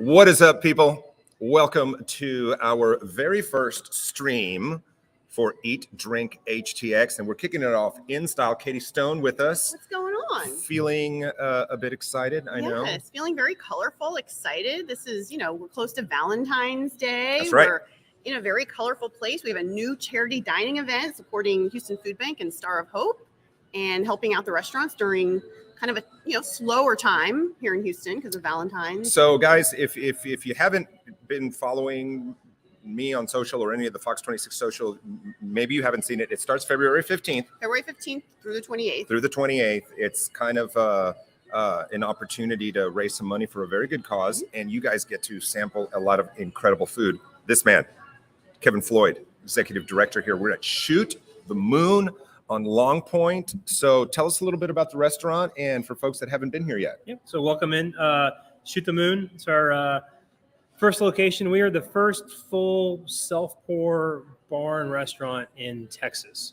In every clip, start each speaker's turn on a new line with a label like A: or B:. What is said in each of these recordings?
A: What is up, people? Welcome to our very first stream for Eat Drink HTX, and we're kicking it off in style. Katie Stone with us.
B: What's going on?
A: Feeling a bit excited, I know.
B: Yes, feeling very colorful, excited. This is, we're close to Valentine's Day.
A: That's right.
B: We're in a very colorful place. We have a new charity dining event supporting Houston Food Bank and Star of Hope and helping out the restaurants during kind of a slower time here in Houston because of Valentine's.
A: So guys, if you haven't been following me on social or any of the Fox 26 social, maybe you haven't seen it. It starts February 15th.
B: February 15th through the 28th.
A: Through the 28th. It's kind of an opportunity to raise some money for a very good cause, and you guys get to sample a lot of incredible food. This man, Kevin Floyd, executive director here. We're at Shoot the Moon on Long Point. So tell us a little bit about the restaurant and for folks that haven't been here yet.
C: Yep. So welcome in. Shoot the Moon. It's our first location. We are the first full self-pour bar and restaurant in Texas.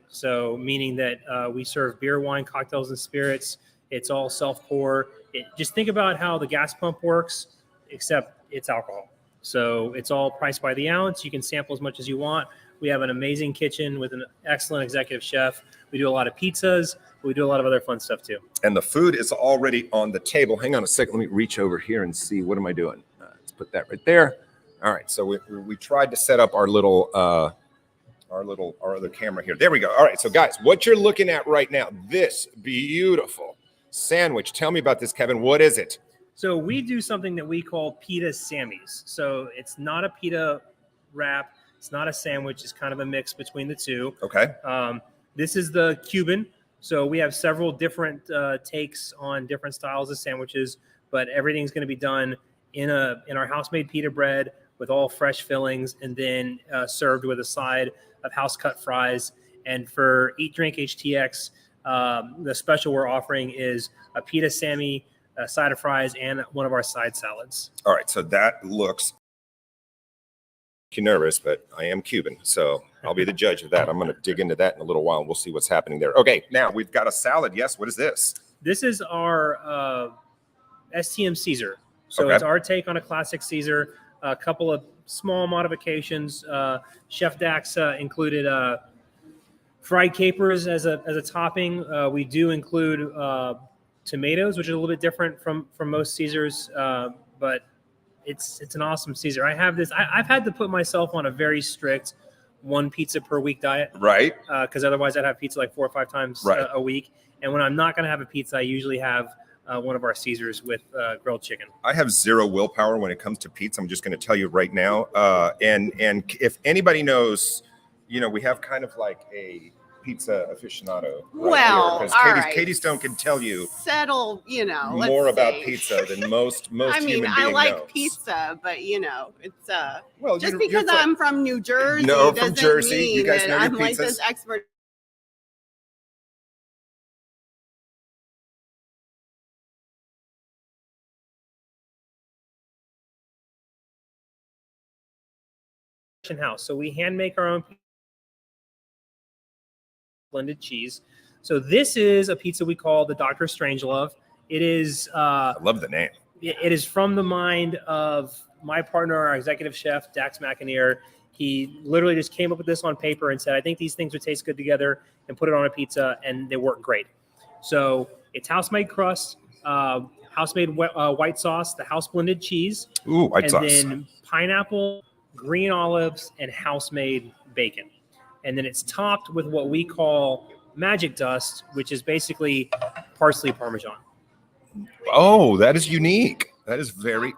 C: So meaning that we serve beer, wine, cocktails, and spirits. It's all self-pour. Just think about how the gas pump works, except it's alcohol. So it's all priced by the ounce. You can sample as much as you want. We have an amazing kitchen with an excellent executive chef. We do a lot of pizzas. We do a lot of other fun stuff too.
A: And the food is already on the table. Hang on a second. Let me reach over here and see. What am I doing? Let's put that right there. All right. So we tried to set up our other camera here. There we go. All right. So guys, what you're looking at right now, this beautiful sandwich. Tell me about this, Kevin. What is it?
C: So we do something that we call pita sammies. So it's not a pita wrap. It's not a sandwich. It's kind of a mix between the two.
A: Okay.
C: This is the Cuban. So we have several different takes on different styles of sandwiches, but everything's going to be done in our house-made pita bread with all fresh fillings, and then served with a side of house-cut fries. And for Eat Drink HTX, the special we're offering is a pita sammy, a side of fries, and one of our side salads.
A: All right. So that looks nervous, but I am Cuban, so I'll be the judge of that. I'm going to dig into that in a little while, and we'll see what's happening there. Okay, now we've got a salad. Yes, what is this?
C: This is our Stm Caesar. So
A: Okay.
C: It's our take on a classic Caesar. A couple of small modifications. Chef Dax included fried capers as a topping. We do include tomatoes, which is a little bit different from most Caesars, but it's an awesome Caesar. I have this. I've had to put myself on a very strict 1 pizza per week diet,
A: Right.
C: because otherwise I'd have pizza like 4 or 5 times a week. And when I'm not going to have a pizza, I usually have one of our Caesars with grilled chicken.
A: I have zero willpower when it comes to pizza. I'm just going to tell you right now. And if anybody knows, we have kind of like a pizza aficionado.
B: Well,
A: because
B: all right.
A: Katie Stone can tell you
B: Settle,
A: more about pizza than most
B: I mean,
A: human beings
B: I like
A: knows.
B: pizza, but it's
A: Well,
B: just
A: you're
B: because I'm from New Jersey,
A: No, from
B: doesn't
A: Jersey.
B: mean
A: You guys
B: that
A: know your
B: I'm like
A: pizzas?
B: this expert.
C: House. So we hand make our own blended cheese. So this is a pizza we call the Dr. Strangelove. It is
A: I love the name.
C: it is from the mind of my partner, our executive chef, Dax McInerney. He literally just came up with this on paper and said, I think these things would taste good together, and put it on a pizza, and they work great. So it's house-made crust, house-made white sauce, the house-blended cheese.
A: Ooh, white sauce.
C: And then pineapple, green olives, and house-made bacon. And then it's topped with what we call magic dust, which is basically parsley parmesan.
A: Oh, that is unique. That is very...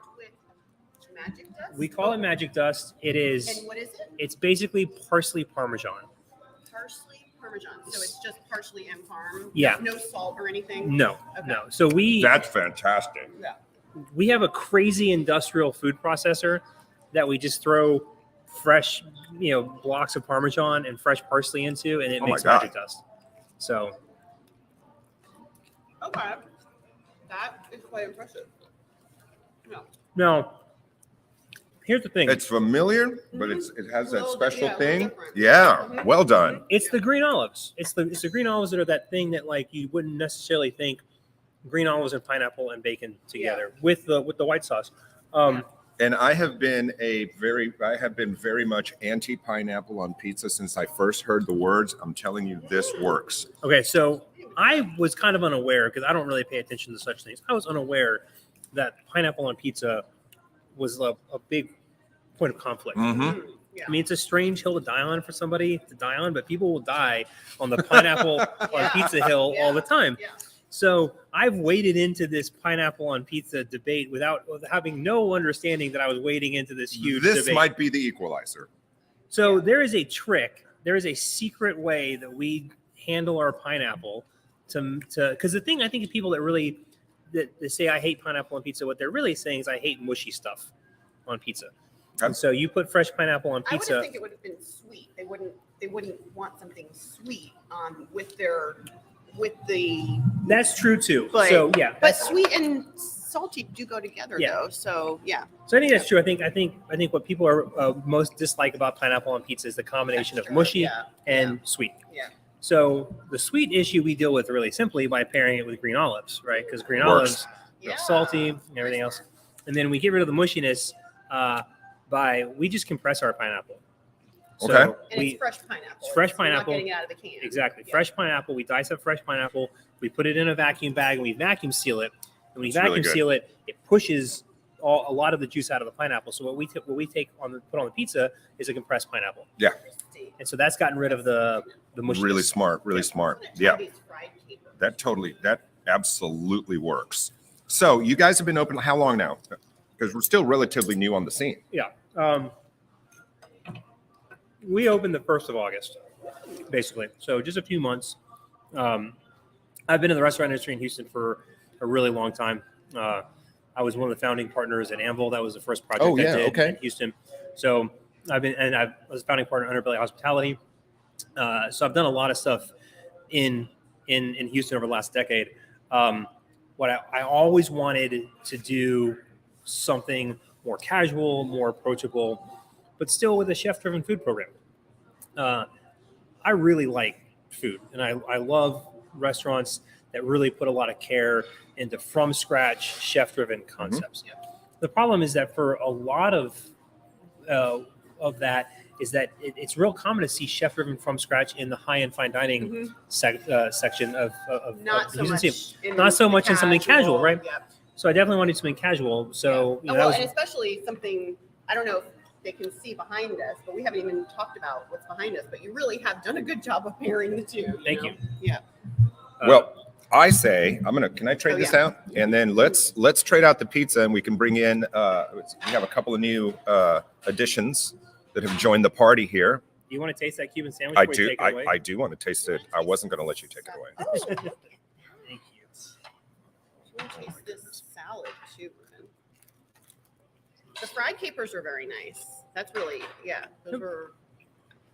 B: Magic dust?
C: We call it magic dust. It is.
B: And what is it?
C: It's basically parsley parmesan.
B: Parsley parmesan. So it's just parsley and parm.
C: Yeah.
B: No salt or anything.
C: No,
B: Okay.
C: no. So
A: That's fantastic.
B: Yeah.
C: we have a crazy industrial food processor that we just throw fresh, blocks of Parmesan and fresh parsley into, and it makes magic dust. So.
B: Okay. That is quite impressive.
C: Now, here's the thing.
A: It's familiar, but it has that special thing.
B: Different.
A: Yeah, well done.
C: It's the green olives. It's the green olives that are that thing that you wouldn't necessarily think green olives and pineapple and bacon together with the white sauce.
A: And I have been very much anti-pineapple on pizza since I first heard the words. I'm telling you, this works.
C: Okay, so I was kind of unaware because I don't really pay attention to such things. I was unaware that pineapple on pizza was a big point of conflict.
A: Mm-hmm.
B: Yeah.
C: I mean, it's a strange hill to die on for somebody to die on, but people will die on the pineapple on pizza hill all the time.
B: Yeah.
C: So I've waded into this pineapple on pizza debate without having no understanding that I was wading into this huge
A: This
C: debate.
A: might be the equalizer.
C: So there is a trick. There is a secret way that we handle our pineapple because the thing I think of people that say I hate pineapple on pizza, what they're really saying is I hate mushy stuff on pizza. And so you put fresh pineapple on
B: I
C: pizza.
B: wouldn't think it would have been sweet. They wouldn't want something sweet with the.
C: That's true too.
B: But,
C: so yeah,
B: but sweet and salty do go together
C: Yeah.
B: though. So yeah.
C: So I think that's true. I think what people are most dislike about pineapple on pizza is the combination of
B: Texture,
C: mushy
B: yeah,
C: and sweet.
B: Yeah.
C: So the sweet issue we deal with really simply by pairing it with green olives, right? Because green
A: Works.
C: olives
B: Yeah.
C: are salty and everything else, and then we get rid of the mushiness we just compress our pineapple. So
A: Okay.
B: And it's fresh pineapple.
C: It's fresh
B: We're
C: pineapple.
B: not getting it out of the can.
C: Exactly.
B: Yeah.
C: Fresh pineapple. We dice up fresh pineapple. We put it in a vacuum bag and we vacuum seal it. And when we
A: It's really
C: vacuum
A: good.
C: seal it, it pushes a lot of the juice out of the pineapple. So what we take put on the pizza is a compressed pineapple.
A: Yeah.
C: And so that's gotten rid of the mushiness.
A: Really smart. Really
C: Yeah.
A: smart.
B: I'm gonna try
A: Yeah.
B: these fried capers.
A: That absolutely works. So you guys have been open how long now? Because we're still relatively new on the scene.
C: Yeah. We opened the 1st of August, basically. So just a few months. I've been in the restaurant industry in Houston for a really long time. I was one of the founding partners at Anvil. That was the first project
A: Oh, yeah,
C: I did
A: okay.
C: in Houston. So I was a founding partner at Underbelly Hospitality. So I've done a lot of stuff in Houston over the last decade. What I always wanted to do something more casual, more approachable, but still with a chef-driven food program. I really like food, and I love restaurants that really put a lot of care into from-scratch chef-driven concepts. The problem is that for a lot of that is that it's real common to see chef-driven from scratch in the high-end fine dining section of
B: Not
C: the
B: so
C: Houston
B: much.
C: scene. Not so much in something casual, right?
B: Yep.
C: So I definitely wanted something casual. So you know,
B: Well,
C: that
B: and
C: was,
B: especially something, I don't know if they can see behind us, but we haven't even talked about what's behind us. But you really have done a good job of pairing the two.
C: Thank
B: know?
C: you.
B: Yeah.
A: Well, I say can I trade
B: Oh,
A: this
B: yeah.
A: out? And then let's trade out the pizza and we can bring in we have a couple of new additions that have joined the party here.
C: do you want to taste that Cuban sandwich?
A: I
C: before you
A: do
C: take it away?
A: I do want to taste it. I wasn't going to let you take it away.
B: Oh,
C: Thank you.
B: you want to taste this salad too, Ruben. The fried capers are very nice. That's really, those were.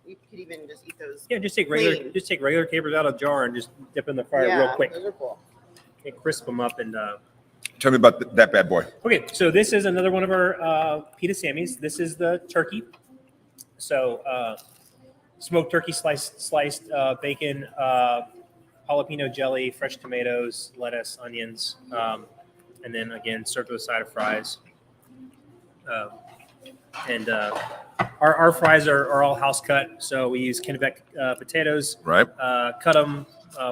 B: You could even just eat those.
C: Yeah, just take
B: Plain.
C: regular capers out of a jar and just dip in the fryer
B: yeah,
C: real quick.
B: Those are cool.
C: Okay, crisp them up and.
A: Tell me about that bad boy.
C: Okay, so this is another one of our pita sammies. This is the turkey. So smoked turkey sliced bacon, jalapeno jelly, fresh tomatoes, lettuce, onions, and then again served with a side of fries. Our fries are all house cut, so we use Kennebec potatoes.
A: Right?
C: Cut them,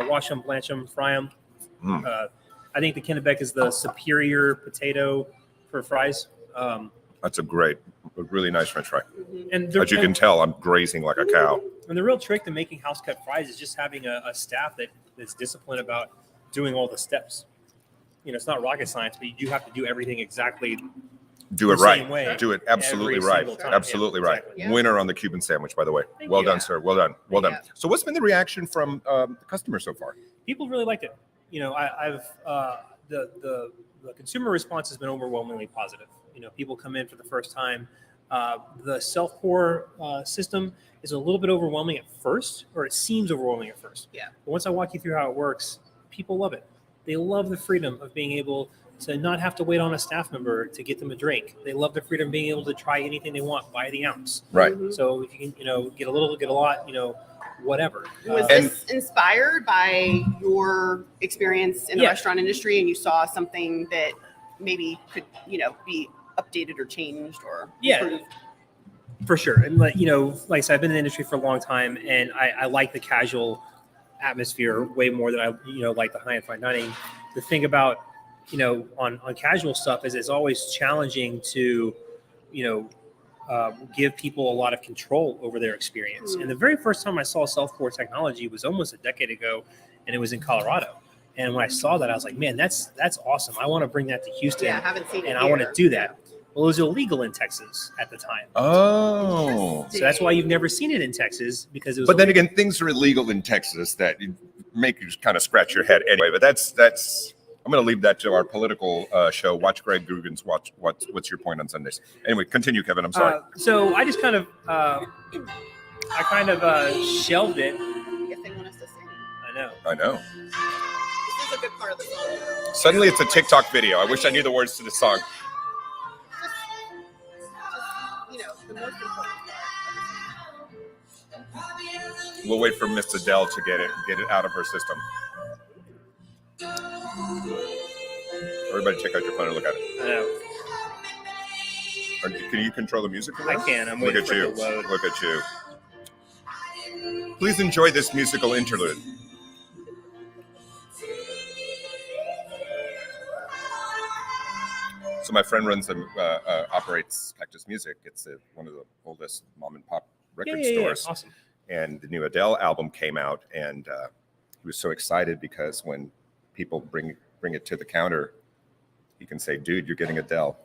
C: wash them, blanch them, fry them. I think the Kennebec is the superior potato for fries.
A: That's a really nice French fry.
C: And
A: As you can tell, I'm grazing like a cow.
C: And the real trick to making house cut fries is just having a staff that's disciplined about doing all the steps. You know, it's not rocket science, but you do have to do everything exactly.
A: Do it
C: The same
A: right.
C: way
A: Do it absolutely
C: every
A: right.
C: single time.
A: Absolutely
C: Yeah,
A: right.
C: exactly.
B: Yeah.
A: Winner on the Cuban sandwich, by the way.
C: Thank
A: Well
C: you.
A: done, sir. Well done. Well done.
B: Yeah.
A: So, what's been the reaction from the customers so far?
C: People really liked it. You know, the consumer response has been overwhelmingly positive. You know, people come in for the first time. The self-pour system is a little bit overwhelming at first, or it seems overwhelming at first.
B: Yeah.
C: But once I walk you through how it works, people love it. They love the freedom of being able to not have to wait on a staff member to get them a drink. They love the freedom of being able to try anything they want by the ounce.
A: Right.
C: So if you can, get a little, get a lot, whatever.
B: Was
A: And-
B: this inspired by your experience in the
C: Yeah.
B: restaurant industry and you saw something that maybe could, be updated or changed or
C: Yeah.
B: improved?
C: For sure. And like I said, I've been in the industry for a long time, and I like the casual atmosphere way more than I like the high-end fine dining. The thing about on casual stuff is it's always challenging to give people a lot of control over their experience. And the very first time I saw self-pour technology was almost a decade ago, and it was in Colorado. And when I saw that, I was like, man, that's awesome. I want to bring that to Houston.
B: Yeah, I haven't seen it
C: and I want to
B: here.
C: do that. Well, it was illegal in Texas at the time.
A: Oh.
C: So that's why you've never seen it in Texas, because it was.
A: But then again, things are illegal in Texas that make you kind of scratch your head anyway. But that's. I'm going to leave that to our political show. Watch Greg Guggen's. Watch what's your point on Sundays. Anyway, continue, Kevin. I'm sorry.
C: So I just kind of shelved it.
B: I guess they want us to sing.
A: I know.
B: This is a good part of the song.
A: Suddenly, it's a TikTok video. I wish I knew the words to the song.
B: Just the most important part.
A: We'll wait for Miss Adele to get it out of her system. Everybody, check out your phone and look at it.
C: I know.
A: Can you control the music?
C: I can. I'm
A: Look
C: waiting
A: at
C: for
A: you.
C: it to load.
A: Look at you. Please enjoy this musical interlude. So my friend runs and operates Cactus Music. It's one of the oldest mom and pop record stores.
C: Yeah. Awesome.
A: And the new Adele album came out, and he was so excited because when people bring it to the counter, he can say, "Dude, you're getting Adele."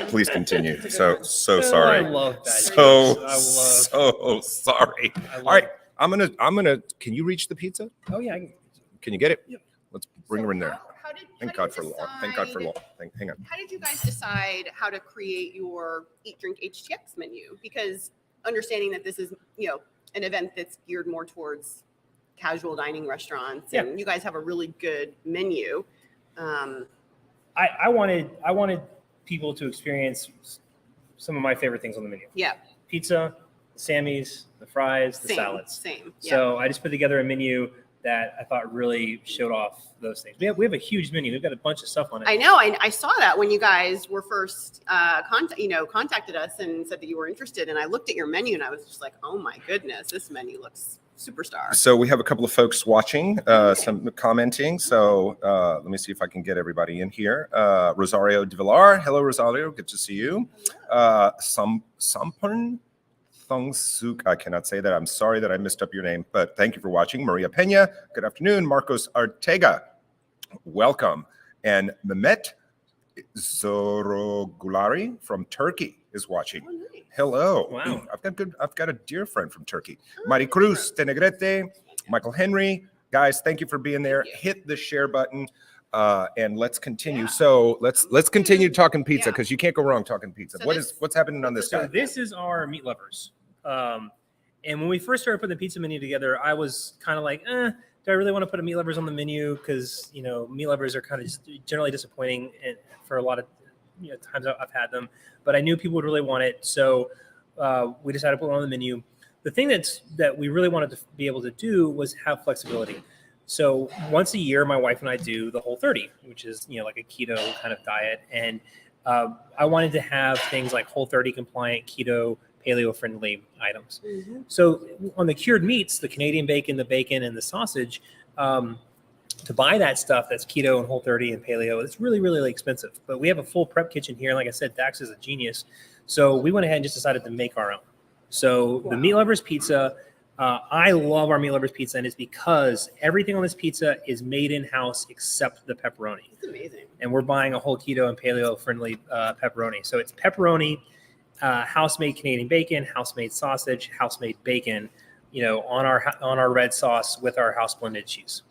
A: Please continue. So sorry.
C: I love that.
A: So sorry. All right, I'm gonna. Can you reach the pizza?
C: Oh yeah.
A: Can you get it?
C: Yep.
A: Let's bring her in there. Thank God for law. Thank God for law. Hang on.
B: How did you guys decide how to create your Eat Drink HTX menu? Because understanding that this is an event that's geared more towards casual dining restaurants, and you guys have a really good menu.
C: I wanted people to experience some of my favorite things on the menu.
B: Yeah.
C: Pizza, Sammy's, the fries, the salads.
B: Same. Yeah.
C: So I just put together a menu that I thought really showed off those things. We have a huge menu. We've got a bunch of stuff on it.
B: I know. I saw that when you guys were first contacted us and said that you were interested. And I looked at your menu and I was just like, oh my goodness, this menu looks superstar.
A: So we have a couple of folks watching, some commenting. So let me see if I can get everybody in here. Rosario de Villar. Hello, Rosario. Good to see you. Sampern Suk. I cannot say that. I'm sorry that I messed up your name, but thank you for watching. Maria Pena. Good afternoon. Marcos Artega. Welcome. And Mehmet Zorogulari from Turkey is watching.
B: Oh, nice.
A: Hello.
C: Wow.
A: I've got a dear friend from Turkey. Mari Cruz, Tenegrete, Michael Henry. Guys, thank you for being there. Hit the share button. And let's continue.
B: Yeah.
A: So let's continue talking pizza, because you can't go wrong talking pizza.
B: So
A: What's happening on this
C: So
A: guy?
C: this is our meat lovers. And when we first started putting the pizza menu together, I was kind of like, do I really want to put a meat lovers on the menu? Because meat lovers are kind of generally disappointing, and for a lot of times I've had them. But I knew people would really want it, so we decided to put it on the menu. The thing that we really wanted to be able to do was have flexibility. So once a year, my wife and I do the Whole30, which is like a keto kind of diet, and I wanted to have things like Whole30 compliant, keto, paleo friendly items.
B: Mm-hmm.
C: So on the cured meats, the Canadian bacon, the bacon, and the sausage, to buy that stuff that's keto and Whole30 and paleo, it's really, really expensive. But we have a full prep kitchen here. And like I said, Dax is a genius. So we went ahead and just decided to make our own. So the Meat Lovers Pizza, I love our Meat Lovers Pizza, and it's because everything on this pizza is made in-house except the pepperoni.
B: It's amazing.
C: And we're buying a whole keto and paleo friendly pepperoni. So it's pepperoni, house-made Canadian bacon, house-made sausage, house-made bacon, on our red sauce with our house blended cheese.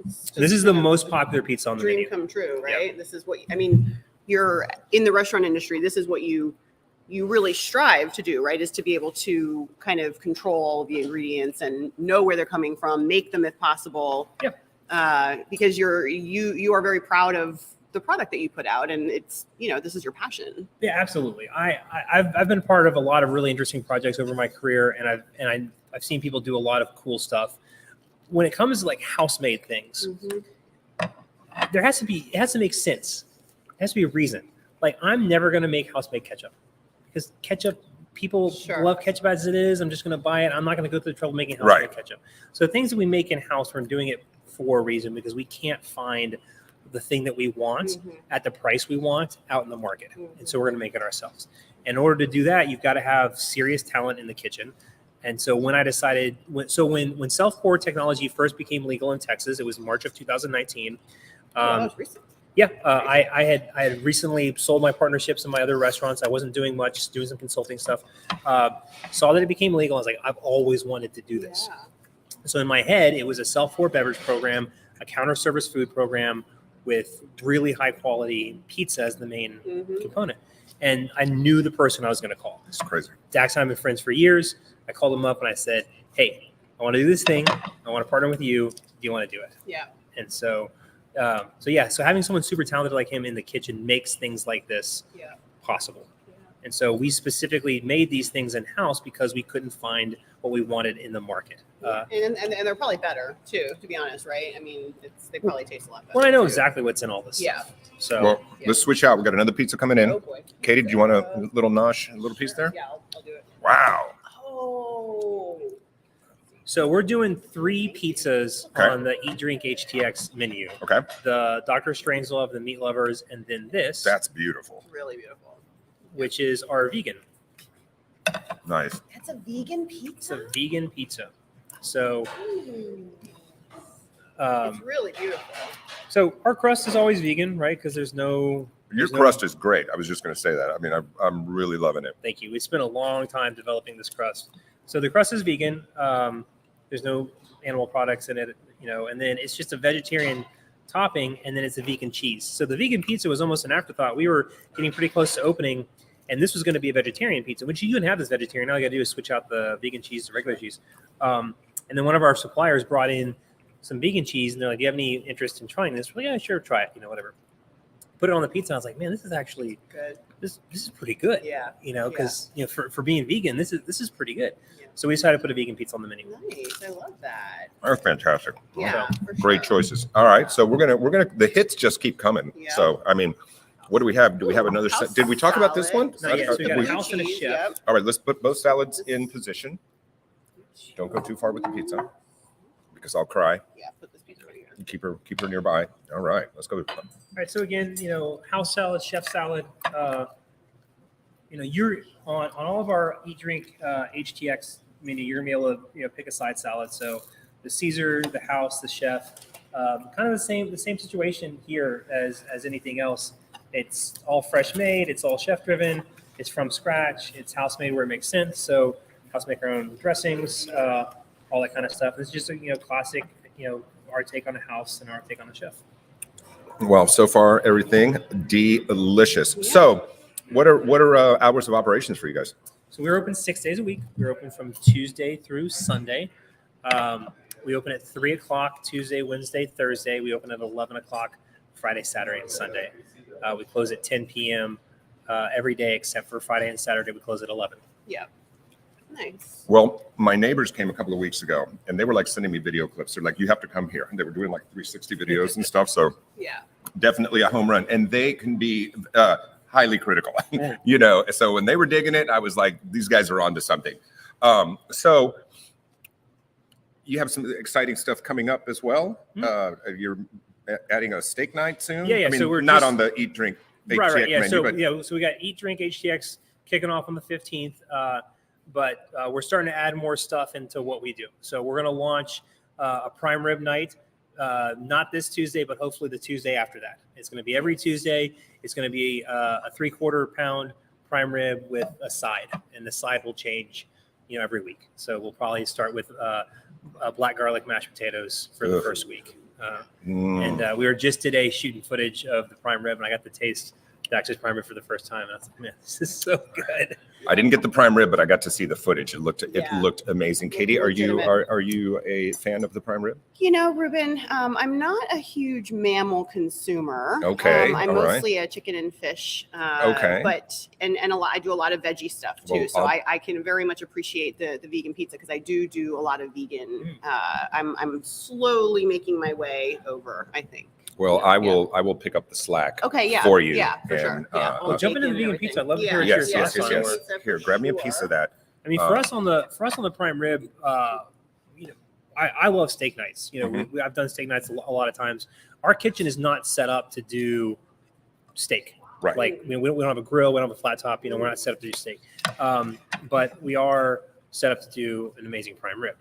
C: So this is the most popular pizza on the
B: Dream
C: menu.
B: come true, right? This is what you're in the restaurant industry. This is what you really strive to do, right? Is to be able to kind of control the ingredients and know where they're coming from, make them if possible.
C: Yeah.
B: Because you are very proud of the product that you put out, and it's this is your passion.
C: Yeah, absolutely. I've been part of a lot of really interesting projects over my career, and I've seen people do a lot of cool stuff. When it comes to like house-made things, it has to make sense. It has to be a reason. Like, I'm never going to make house-made ketchup because ketchup, people love ketchup as it is. I'm just going to buy it. I'm not going to go through the trouble making house-made ketchup. So things that we make in-house, we're doing it for a reason because we can't find the thing that we want at the price we want out in the market. And so we're going to make it ourselves. In order to do that, you've got to have serious talent in the kitchen. And so when I decided, when self-pour technology first became legal in Texas, it was March of 2019.
B: That was recent.
C: Yeah, I had recently sold my partnerships in my other restaurants. I wasn't doing much, just doing some consulting stuff. Saw that it became legal. I was like, I've always wanted to do this.
B: Yeah.
C: So in my head, it was a self-pour beverage program, a counter service food program with really high quality pizza as the main component. And I knew the person I was going to call.
A: It's crazy.
C: Dax and I have been friends for years. I called him up and I said, hey, I want to do this thing. I want to partner with you. Do you want to do it?
B: Yeah.
C: And so having someone super talented like him in the kitchen makes things like this possible. Yeah. And so we specifically made these things in-house because we couldn't find what we wanted in the market.
B: And they're probably better too, to be honest, right? I mean, they probably taste a lot better.
C: Well, I know exactly what's in all this stuff. So
A: let's switch out. We got another pizza coming in.
B: Oh boy.
A: Katie, do you want a little nosh, a little piece there?
B: Yeah, I'll do it.
A: Wow.
B: Oh.
C: So we're doing 3 pizzas on the Eat Drink HTX menu.
A: Okay.
C: The Dr. Strangelove, the Meat Lovers, and then this.
A: That's beautiful.
B: Really beautiful.
C: Which is our vegan.
A: Nice.
B: That's a vegan pizza?
C: It's a vegan pizza. So
B: it's really beautiful.
C: So our crust is always vegan, right? Because your
A: crust is great. I was just going to say that. I mean, I'm really loving it.
C: Thank you. We spent a long time developing this crust. So the crust is vegan. There's no animal products in it, and then it's just a vegetarian topping, and then it's a vegan cheese. So the vegan pizza was almost an afterthought. We were getting pretty close to opening, and this was going to be a vegetarian pizza, which you can have this vegetarian. All you got to do is switch out the vegan cheese to regular cheese. And then one of our suppliers brought in some vegan cheese, and they're like, do you have any interest in trying this? Well, yeah, sure, try it, whatever. Put it on the pizza. I was like, man, this is actually
B: good.
C: This is pretty good.
B: Yeah.
C: Because for being vegan, this is pretty good.
B: Yeah.
C: So we decided to put a vegan pizza on the menu.
B: Nice. I love that.
A: That's fantastic.
B: Yeah. For
A: Great
B: sure.
A: choices. All right. So we're gonna the hits just keep coming.
B: Yeah.
A: So I mean, what do we have? Do we have another set? Did we talk about this one?
C: Not yet. So we got a
A: We-
C: house and a
B: Cheese,
C: chef.
B: yep.
A: All right, let's put both salads in position. Don't go too far with the pizza because I'll cry.
B: Yeah, put this pizza right here.
A: Keep her nearby. All right, let's go.
C: All right. So again, house salad, chef salad. You're on all of our Eat Drink HTX menu. You're gonna be able to pick a side salad. So the Caesar, the house, the chef, kind of the same situation here as anything else. It's all fresh made. It's all chef driven. It's from scratch. It's house made where it makes sense. So house make our own dressings, all that kind of stuff. It's just a classic, our take on a house and our take on a chef.
A: Well, so far everything delicious.
B: Yeah.
A: So, what are hours of operations for you guys?
C: So we're open 6 days a week. We're open from Tuesday through Sunday. We open at 3 o'clock Tuesday, Wednesday, Thursday. We open at 11 o'clock Friday, Saturday, and Sunday. We close at 10 p.m. Every day except for Friday and Saturday. We close at 11.
B: Yeah. Nice.
A: Well, my neighbors came a couple of weeks ago, and they were like sending me video clips. They're like, "You have to come here." And they were doing like 360 videos and stuff. So
B: Yeah.
A: definitely a home run, and they can be highly critical. So when they were digging it, I was like, "These guys are onto something." So you have some exciting stuff coming up as well. You're adding a steak night soon.
C: Yeah.
A: I mean,
C: So we're
A: not
C: just-
A: on the Eat Drink HTX
C: Right. Yeah.
A: menu,
C: So we got Eat Drink HTX kicking off on the 15th. But we're starting to add more stuff into what we do. So we're going to launch a prime rib night, not this Tuesday, but hopefully the Tuesday after that. It's going to be every Tuesday. It's going to be a 3/4 pound prime rib with a side, and the side will change, every week. So we'll probably start with black garlic mashed potatoes for the first week. And we were just today shooting footage of the prime rib, and I got to taste Dax's prime rib for the first time. And I was like, man, this is so good.
A: I didn't get the prime rib, but I got to see the footage. It looked
B: Yeah.
A: amazing. Katie, are you
B: Legitimate.
A: a fan of the prime rib?
B: Ruben, I'm not a huge mammal consumer.
A: Okay,
B: I'm
A: all right.
B: mostly a chicken and fish.
A: Okay.
B: But and a lot, I do a lot of veggie stuff too.
A: Well,
B: So I can very much appreciate the vegan pizza because I do a lot of vegan. I'm slowly making my way over, I think.
A: Well, I will pick up the slack
B: Okay, yeah.
A: for you.
B: Yeah, for
A: and,
B: sure. Yeah.
C: Oh, jump into the
B: Bacon
C: vegan
B: and
C: pizza. I'd love to
B: everything.
C: hear
A: yes,
C: your
A: yes,
C: thoughts
A: yes,
C: on it.
A: yes. Here, grab me a piece of that.
C: I mean, for us on the prime rib, you know, I love steak nights. You know, I've done steak nights a lot of times. Our kitchen is not set up to do steak.
A: Right.
C: Like, I mean, we don't have a grill, we don't have a flat top. You know, we're not set up to do steak. But we are set up to do an amazing prime rib.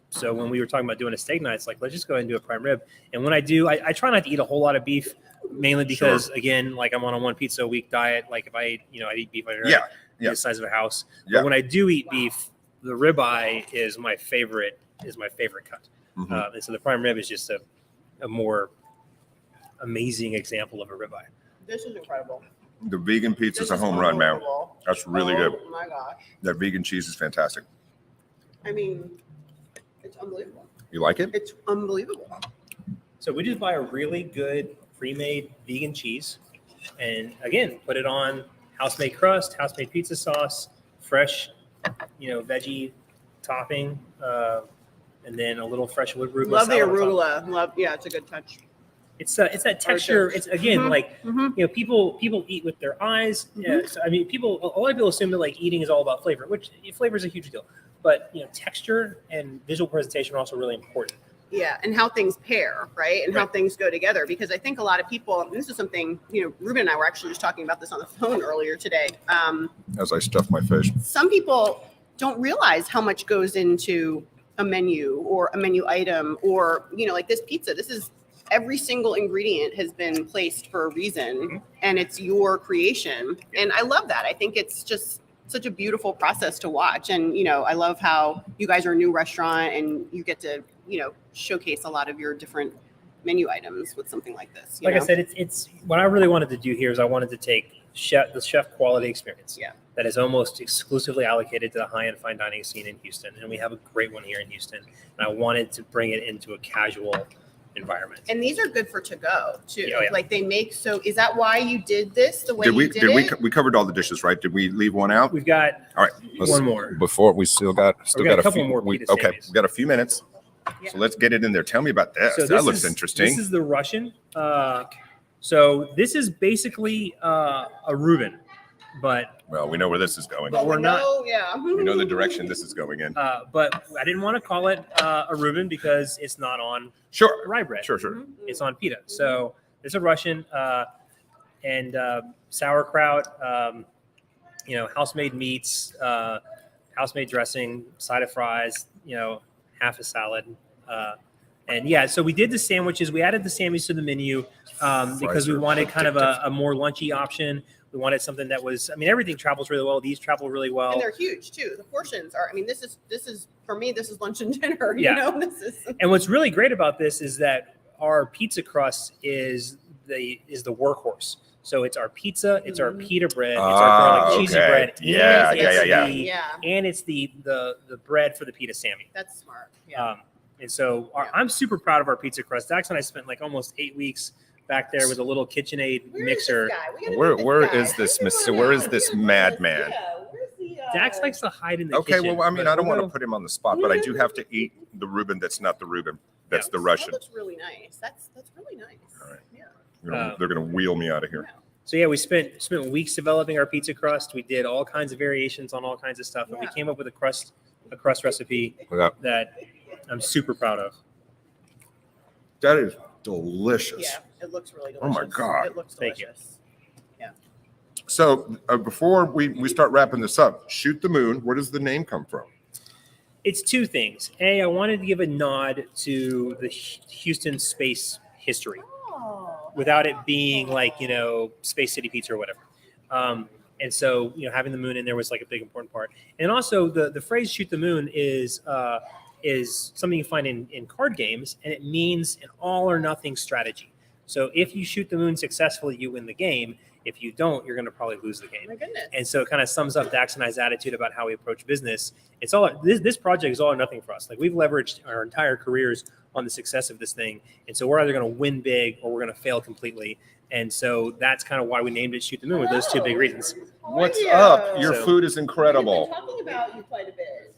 C: So when we were talking about doing a steak night, it's like, let's just go ahead and do a prime rib. And when I do, I try not to eat a whole lot of beef, mainly because, again, like I'm on a 1 pizza a week diet. Like if I eat, I eat beef, the size of a house.
A: Yeah.
C: But when I do eat beef, the ribeye is my favorite cut. And so the prime rib is just a more amazing example of a ribeye.
B: This is incredible.
A: The vegan pizza is a home run, man. That's really good.
B: Oh my gosh.
A: That vegan cheese is fantastic.
B: I mean, it's unbelievable.
A: You like it?
B: It's unbelievable.
C: So we just buy a really good pre-made vegan cheese, and again, put it on house-made crust, house-made pizza sauce, fresh, veggie topping, and then a little fresh arugula.
B: Love the arugula. It's a good touch.
C: It's that texture. It's again people eat with their eyes. Yeah, so, I mean, a lot of people assume that like eating is all about flavor, which flavor is a huge deal. But texture and visual presentation are also really important.
B: Yeah, and how things pair, right? And how things go together. Because I think a lot of people, and this is something, Ruben and I were actually just talking about this on the phone earlier today.
A: As I stuff my face.
B: Some people don't realize how much goes into a menu or a menu item, or, like this pizza. This is every single ingredient has been placed for a reason, and it's your creation. And I love that. I think it's just such a beautiful process to watch. And, I love how you guys are a new restaurant and you get to, showcase a lot of your different menu items with something like this.
C: I said, it's what I really wanted to do here is I wanted to take the chef quality experience that is almost exclusively allocated to the high-end fine dining scene in Houston. And we have a great one here in Houston. And I wanted to bring it into a casual environment.
B: And these are good for to-go too.
C: Oh, yeah.
B: Like they make, so is that why you did this the way you did it?
A: We covered all the dishes, right? Did we leave one out?
C: We've got
A: all right.
C: one more.
A: Before we still got
C: a couple more pita
A: okay,
C: samis.
A: we've got a few minutes.
B: Yeah.
A: So let's get it in there. Tell me about this.
C: So
A: that looks interesting.
C: This is the Russian. So this is basically a Ruben, but
A: well, we know where this is going.
C: But we're not.
A: We know the direction this is going in.
C: But I didn't want to call it a Ruben because it's not on rye bread.
A: Sure.
C: It's on pita. So there's a Russian and sauerkraut, house-made meats, house-made dressing, side of fries, half a salad. So we did the sandwiches. We added the sandwiches to the menu because we wanted kind of a more lunchy option. We wanted something that was, everything travels really well. These travel really well.
B: And they're huge too. The portions are, this is for me, this is lunch and dinner.
C: Yeah.
B: This is.
C: And what's really great about this is that our pizza crust is the workhorse. So it's our pizza, it's our pita bread, it's our garlic cheesy bread. And it's the bread for the pita Sammy.
B: That's smart. Yeah.
C: And so I'm super proud of our pizza crust. Dax and I spent like almost 8 weeks back there with a little KitchenAid mixer.
A: Where is this madman?
C: Dax likes to hide in the
A: kitchen.
C: kitchen.
A: Well, I don't want to put him on the spot, but I do have to eat the Reuben that's not the Reuben. That's the Russian.
B: That looks really nice. That's really nice.
A: All right. Yeah. They're going to wheel me out of here.
C: So we spent weeks developing our pizza crust. We did all kinds of variations on all kinds of stuff, and we came up with a crust recipe that I'm super proud of.
A: That is delicious.
B: Yeah, it looks really delicious.
A: Oh my God.
B: It looks delicious.
C: Thank you.
B: Yeah.
A: So before we start wrapping this up, Shoot the Moon, where does the name come from?
C: It's two things. I wanted to give a nod to the Houston space history without it being like, Space City Pizza or whatever. And so, having the moon in there was like a big important part. And also the phrase shoot the moon is something you find in card games, and it means an all or nothing strategy. So if you shoot the moon successfully, you win the game. If you don't, you're going to probably lose the game.
B: My goodness.
C: And so it kind of sums up Dax and I's attitude about how we approach business. It's all this project is all or nothing for us. Like we've leveraged our entire careers on the success of this thing. And so we're either going to win big or we're going to fail completely. And so that's kind of why we named it Shoot the Moon with those two big reasons.
A: What's up? Your food is incredible.
B: We've been talking about you quite a bit.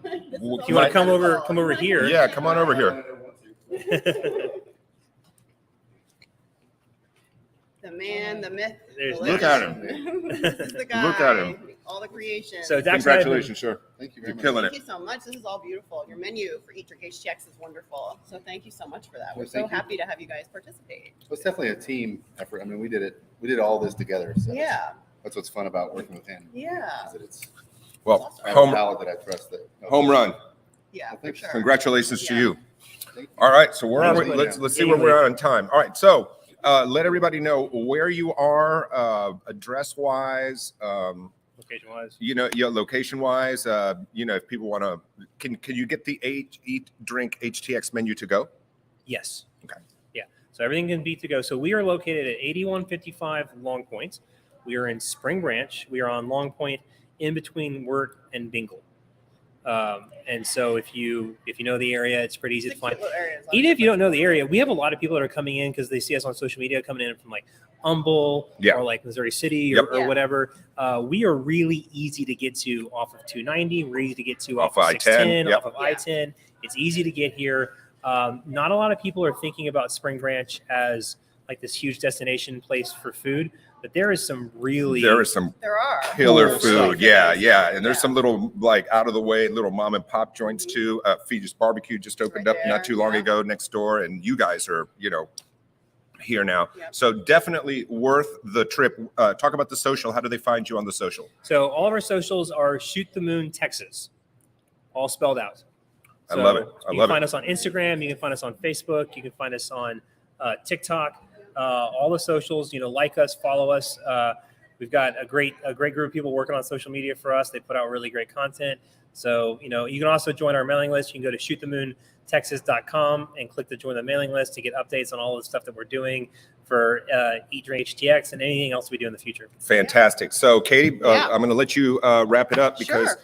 C: If you want to come over here.
A: Yeah, come on over here.
B: The man, the myth.
C: There's-
B: the
A: Look at
B: legend. This is the guy.
A: Look at him.
B: All the creation.
C: So Dax and I have been-
A: Congratulations, sir.
D: Thank you very
A: You're
D: much.
A: killing
B: Thank
A: it.
B: you so much. This is all beautiful. Your menu for Eat Drink HTX is wonderful. So thank you so much for that. We're
D: Well,
B: so
D: thank you.
B: happy to have you guys participate.
D: It's definitely a team effort. I mean, we did all this together. So
B: Yeah.
D: that's what's fun about working with him.
B: Yeah.
D: Is that it's
A: Well,
D: I have
A: home
D: a palate that I trust.
A: home run.
B: Yeah,
D: Well,
B: for
D: thank you.
B: sure.
A: Congratulations to
B: Yeah.
A: you.
D: Thank you.
A: All right, so where are we?
C: Thanks,
A: Let's see where we're at on time. All right, so let everybody know where you are, address wise.
C: Location wise.
A: Location wise. If people want to, can you get the Eat Drink HTX menu to go?
C: Yes.
A: Okay.
C: Yeah. So everything can be to go. So we are located at 8155 Long Point. We are in Spring Branch. We are on Long Point, in between Wirt and Bingle. And so if you know the area, it's pretty easy
B: It's
C: to
B: a
C: find.
B: cute little area.
C: Even if you don't know the area, we have a lot of people that are coming in because they see us on social media coming in from like Humble
A: Yeah.
C: or like Missouri City
A: Yep.
C: or
B: Yeah.
C: whatever. We are really easy to get to off of 290. We're easy to get to
A: Off
C: off of
A: I-10,
C: 610,
A: yep.
C: off of
B: Yeah.
C: I-10. It's easy to get here. Not a lot of people are thinking about Spring Branch as like this huge destination place for food, but there is some really
A: There is some
B: There are.
A: killer
C: Cool
A: food.
C: stuff.
A: Yeah. And there's
B: Yeah.
A: some little like out of the way little mom and pop joints too. Fetus Barbecue just opened
B: Right
A: up not
B: there,
A: too long
B: yeah.
A: ago next door, and you guys are here now.
B: Yep.
A: So definitely worth the trip. Talk about the social. How do they find you on the social?
C: So all of our socials are Shoot the Moon Texas, all spelled out.
A: I love it. I
C: You
A: love
C: can find
A: it.
C: us on Instagram. You can find us on Facebook. You can find us on TikTok. All the socials. Like us, follow us. We've got a great group of people working on social media for us. They put out really great content. So you can also join our mailing list. You can go to shootthemoontexas.com and click to join the mailing list to get updates on all the stuff that we're doing for Eat Drink HTX and anything else we do in the future.
A: Fantastic. So Katie,
B: Yeah.
A: I'm going to let you wrap it up because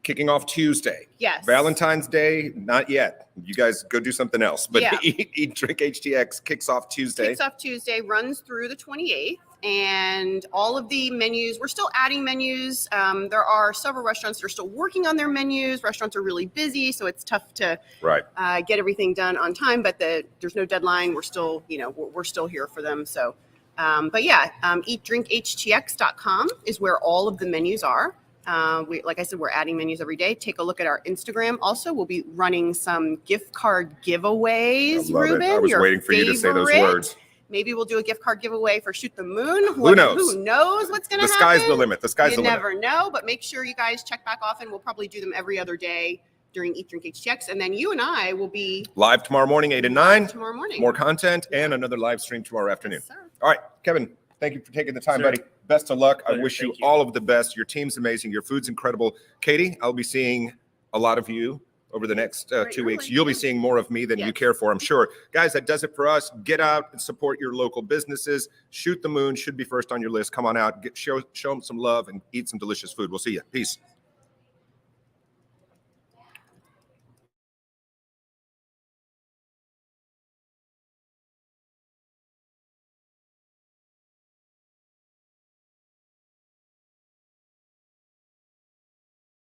A: kicking off Tuesday.
B: Yes.
A: Valentine's Day, not yet. You guys go do something else. But
B: Yeah.
A: Eat Drink HTX kicks off Tuesday.
B: Kicks off Tuesday, runs through the 28th, and all of the menus, we're still adding menus. There are several restaurants that are still working on their menus. Restaurants are really busy, so it's tough to
A: Right.
B: get everything done on time, but there's no deadline. We're still, we're still here for them. So, eatdrinkhtx.com is where all of the menus are. Like I said, we're adding menus every day. Take a look at our Instagram. Also, we'll be running some gift card giveaways.
A: I love
B: Ruben,
A: it. I was
B: your
A: waiting for you to say those
B: favorite.
A: words.
B: Maybe we'll do a gift card giveaway for Shoot the Moon.
A: Who knows?
B: Who knows what's going to
A: The
B: happen?
A: sky's the limit. The sky's
B: You
A: the limit.
B: never know, but make sure you guys check back often. We'll probably do them every other day during Eat Drink HTX, and then you and I will be
A: Live tomorrow morning, 8 and 9.
B: tomorrow morning.
A: More content and another live stream tomorrow afternoon.
B: Yes, sir.
A: All right, Kevin, thank you for taking the time,
C: Sure.
A: buddy. Best of luck. I
C: Pleasure.
A: wish you
C: Thank you.
A: all of the best. Your team's amazing. Your food's incredible. Katie, I'll be seeing a lot of you over the next
B: Right,
A: 2 weeks.
B: early.
A: You'll be seeing more of me than you
B: Yes.
A: care for, I'm sure. Guys, that does it for us. Get out and support your local businesses. Shoot the Moon should be first on your list. Come on out, show them some love and eat some delicious food. We'll see you. Peace.